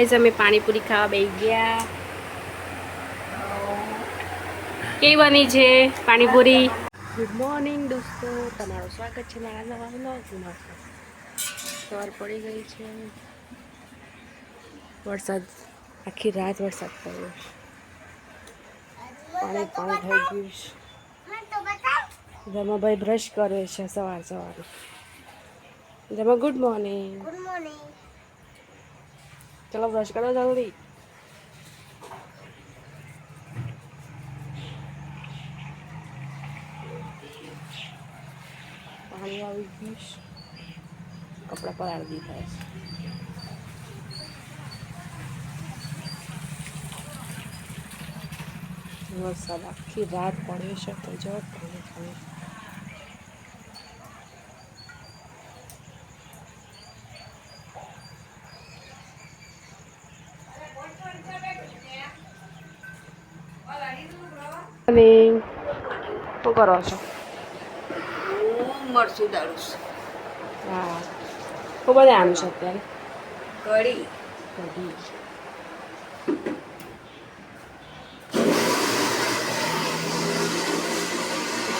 Guys અમે પાણીપુરી ખાવા બેસી ગયા. કેવી બની છે પાણીપુરી? ગુડ મોર્નિંગ દોસ્તો, તમારું સ્વાગત છે મારા નવા વ્લોગમાં. સવાર પડી ગઈ છે. વરસાદ આખી રાત વરસાદ પડ્યો. પાણી થઈ ગયું છે. જમાભાઈ બ્રશ કરે છે સવારે. જમા ગુડ મોર્નિંગ. ચલો બ્રશ કરો જલ્દી. પાણી આવી ગયું છે. કપડાં પલાળી દીધા છે. વરસાદ આખી રાત પડ્યો છે તો જો પાણી. શું કરો છો? મરચું દાળું. હા, ખૂબ બધા આમ છે અત્યારે. કઢી.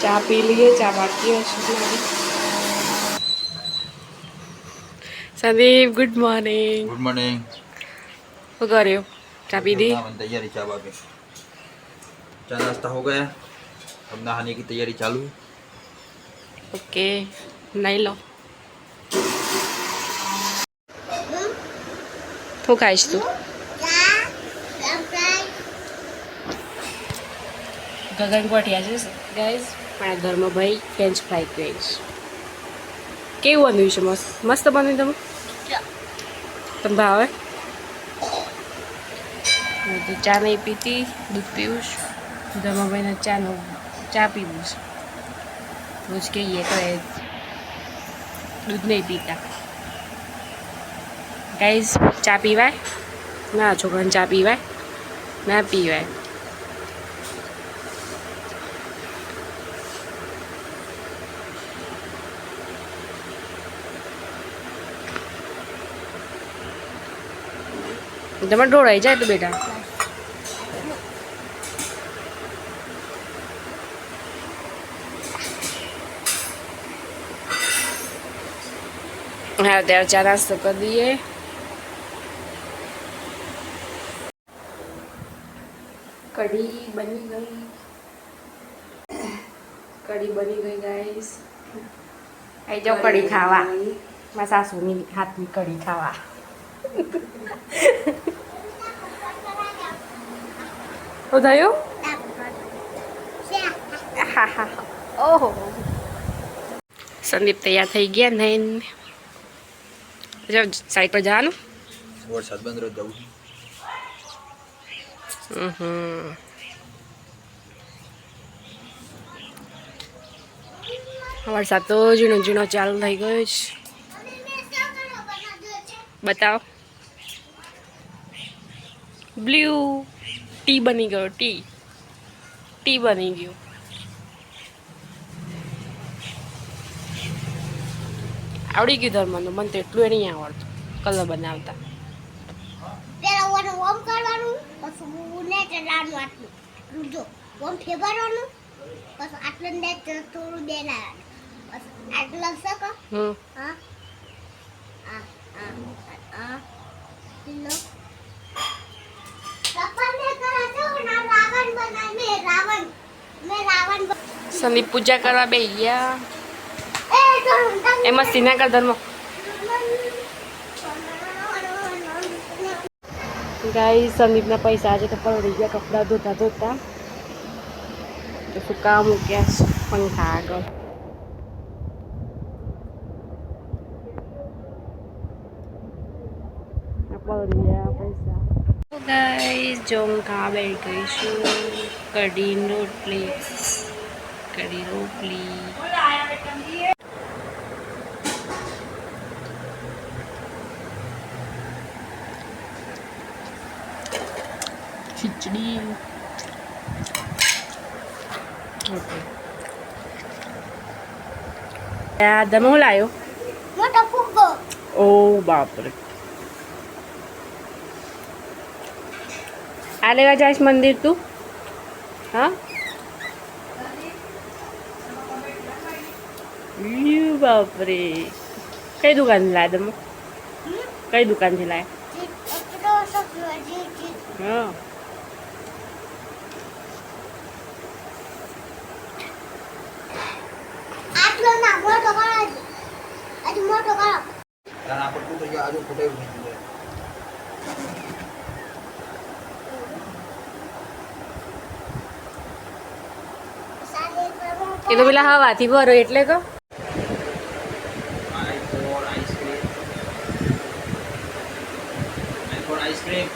ચા પી લઈએ, ચા બાકી છે. Sandeep good morning. Good morning. શું કર્યું? ચા પી दी? तैयारी चाबा के चाय नाश्ता हो गया. अब नहाने की तैयारी चालू है. ओके, नहीं लो. શું ખાઈશ તું? ગગન કોઠિયા છે ગાઈઝ. મારા ઘરમાં ભાઈ ફ્રેન્ચ ફ્રાઈ કરે છે. કેવું બન્યું છે? મસ્ત બન્યું. તમે ભાવે? તો ચા નહીં પીતી, દૂધ પીવું છું. ધર્મભાઈને ચા પીવું છે. રોજ કહીએ તો દૂધ નહીં પીતા. ગાઈઝ ચા પીવાય? ના, છોકરાને ચા પીવાય? ના પીવાય. તમે ઢોળાઈ જાય તો બેટા. હા, ત્યારે ચા નાસ્તો કરી દઈએ. કઢી બની ગઈ ગાઈસ. આવી જાઓ કઢી ખાવા. મારા સાસુની હાથની કઢી ખાવા. શું થયું? હા. ઓહો, સંદીપ તૈયાર થઈ ગયા ને સાઈડ પર જવાનું. वरसाद बंद रह जाऊ. વરસાદ તો ઝીણો ચાલુ થઈ ગયો છે. બતાવો. બ્લુ ટી બની ગયો. ટી બની ગયું. આવડી ગયું ધર્મનું. મને તો એટલું નહીં આવડતું કલર બનાવતા. ઓમ કરવાનું, પછી ને ચલાવવાનું આટલું. જો ઓમ ફેરવાનું, પછી આટલું ને થોડું દેલાવાનું. પછી આટલું સકો. હા. લો. સંદીપ પૂજા કરવા બેસી ગયા. એમાં સીના કર ધર્મ. ગાઈ સંદીપના પૈસા આજે તો પલળી ગયા. કપડાં ધોતા તો સુકા મૂક્યા છે પંખા આગળ. પલળી ગયા પૈસા. ગાઈસ જો હું ખાવા બેસી ગઈ છું. કઢી રોટલી. ખીચડી. દમ હું લાયો? મોટો ફુગ્ગો. ઓ બાપરે. આ લેવા જાય મંદિર તું? હા બાપરે, કઈ દુકાનથી લાયા તમે? કઈ દુકાનથી લાયા? હા આટલો ના મોટો કરો હજી મોટો કરો તારા પડતું તો આજુ ફોટો એ તો પેલા હવાથી ભરો એટલે કહો. આઈસ્ક્રીમ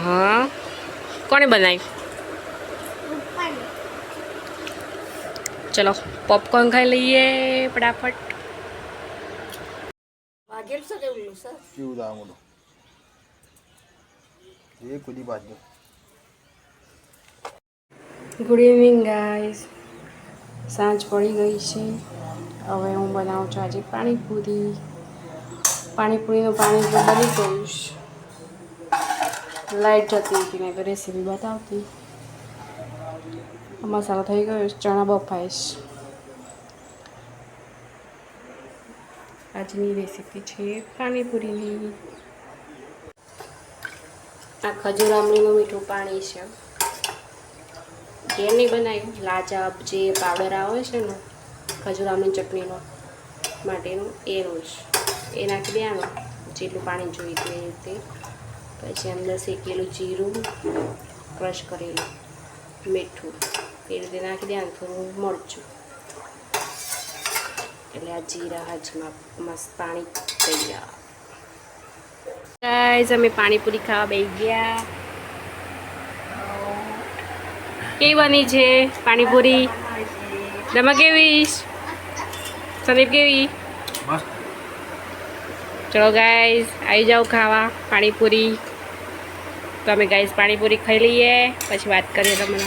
હા કોણે બનાવી? ચલો પોપકોર્ન ખાઈ લઈએ ફટાફટ. કેવું દાવ મોટો એ કુદી બાજુ. ગુડ ઇવનિંગ ગાઈઝ, સાંજ પડી ગઈ છે. હવે હું બનાવું છું આજે પાણીપુરી. પાણીપુરીનું પાણી જો બની ગયું છે. લાઈટ જતી હતી મેં તો રેસીપી બતાવતી. મસાલો થઈ ગયો છે, ચણા બફાય છે. આજની રેસીપી છે પાણીપુરીની. આ ખજૂર આમલીનું મીઠું પાણી છે. ઘેર નહીં બનાવ્યું, લાજવાબ જે પાવડર આવે છે ને ખજૂર આમલી ચટણીનો માટેનું એનું જ એ નાખી દેવાનું જેટલું પાણી જોઈતું એ રીતે. પછી અંદર શેકેલું જીરું, ક્રશ કરેલું મીઠું એ રીતે નાખી દેવાનું, થોડું મરચું. એટલે આ જીરા હાજમાં મસ્ત પાણી તૈયાર. ગાઈઝ અમે પાણીપુરી ખાવા બેસી ગયા. કેવી બની છે પાણીપુરી? દમા કેવી? સંદીપ કેવી? મસ્ત. ચલો ગાઈઝ આવી જાઓ ખાવા પાણીપુરી. તો અમે ગાઈઝ પાણીપુરી ખાઈ લઈએ પછી વાત કરીએ તમને.